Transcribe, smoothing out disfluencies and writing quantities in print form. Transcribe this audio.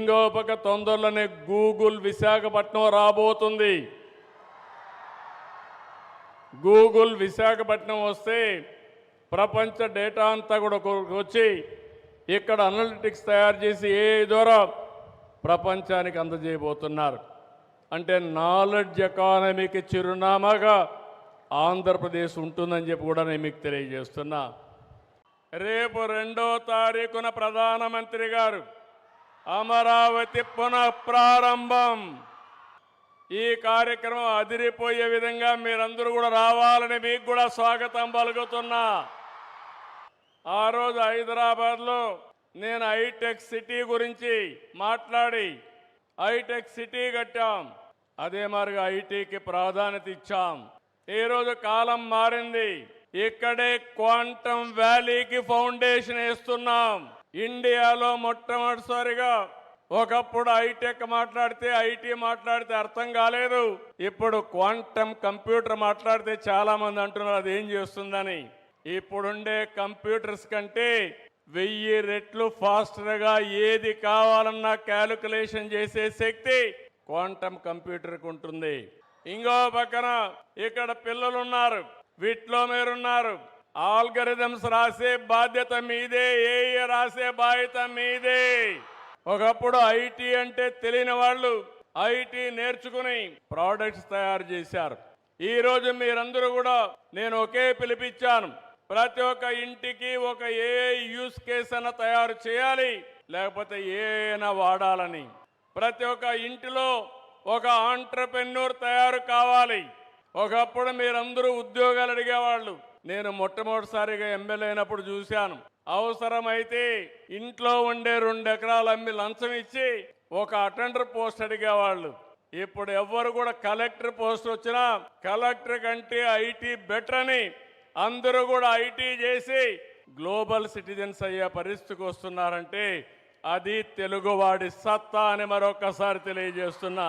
ఇంకో పక్క తొందరలోనే గూగుల్ విశాఖపట్నం రాబోతుంది. గూగుల్ విశాఖపట్నం వస్తే ప్రపంచ డేటా అంతా కూడా వచ్చి ఇక్కడ అనలిటిక్స్ తయారు చేసి ఏ ద్వారా ప్రపంచానికి అందజేయబోతున్నారు. అంటే నాలెడ్జ్ ఎకానమీకి చిరునామాగా ఆంధ్రప్రదేశ్ ఉంటుందని చెప్పి కూడా నేను మీకు తెలియజేస్తున్నా. రేపు 2వ తారీఖున ప్రధానమంత్రి గారు అమరావతి పునఃప్రారంభం. ఈ కార్యక్రమం అదిరిపోయే విధంగా మీరందరూ కూడా రావాలని మీకు కూడా స్వాగతం పలుకుతున్నా. ఆ రోజు హైదరాబాద్లో నేను హైటెక్ సిటీ గురించి మాట్లాడి హైటెక్ సిటీ కట్టాం. అదే మాదిరిగా ఐటీకి ప్రాధాన్యత ఇచ్చాం. ఈరోజు కాలం మారింది. ఇక్కడే క్వాంటమ్ వ్యాలీకి ఫౌండేషన్ వేస్తున్నాం. ఇండియాలో మొట్టమొదటిసారిగా ఒకప్పుడు హైటెక్ మాట్లాడితే ఐటీ మాట్లాడితే అర్థం కాలేదు. ఇప్పుడు క్వాంటమ్ కంప్యూటర్ మాట్లాడితే చాలా మంది అంటున్నారు అది ఏం చేస్తుందని. ఇప్పుడుండే కంప్యూటర్స్ కంటే 1000 రెట్లు ఫాస్టర్గా ఏది కావాలన్నా క్యాలిక్యులేషన్ చేసే శక్తి క్వాంటమ్ కంప్యూటర్కి ఉంటుంది. ఇంకో పక్కన ఇక్కడ పిల్లలు ఉన్నారు, వీటిలో మీరున్నారు. ఆల్గరిథమ్స్ రాసే బాధ్యత మీదే, ఏఏ రాసే బాధ్యత మీదే. ఒకప్పుడు ఐటీ అంటే తెలియని వాళ్ళు ఐటీ నేర్చుకుని ప్రోడక్ట్స్ తయారు చేశారు. ఈరోజు మీరందరూ కూడా నేను ఒకే పిలిపించాను. ప్రతి ఒక్క ఇంటికి ఒక ఏఐ యూస్ కేస్ అన్న తయారు చేయాలి, లేకపోతే ఏఐనా వాడాలని. ప్రతి ఒక్క ఇంటిలో ఒక ఆంట్రప్రెన్యూర్ తయారు కావాలి. ఒకప్పుడు మీరందరూ ఉద్యోగాలు అడిగేవాళ్ళు. నేను మొట్టమొదటిసారిగా ఎమ్మెల్యే అయినప్పుడు చూశాను. అవసరమైతే ఇంట్లో ఉండే 2 ఎకరాలు అమ్మి లంచం ఇచ్చి ఒక అటెండర్ పోస్ట్ అడిగేవాళ్ళు. ఇప్పుడు ఎవ్వరు కూడా కలెక్టర్ పోస్ట్ వచ్చినా కలెక్టర్ కంటే ఐటీ బెటర్ అని అందరూ కూడా ఐటీ చేసి గ్లోబల్ సిటిజన్స్ అయ్యే పరిస్థితికి వస్తున్నారంటే అది తెలుగువాడి సత్తా అని మరొకసారి తెలియజేస్తున్నా.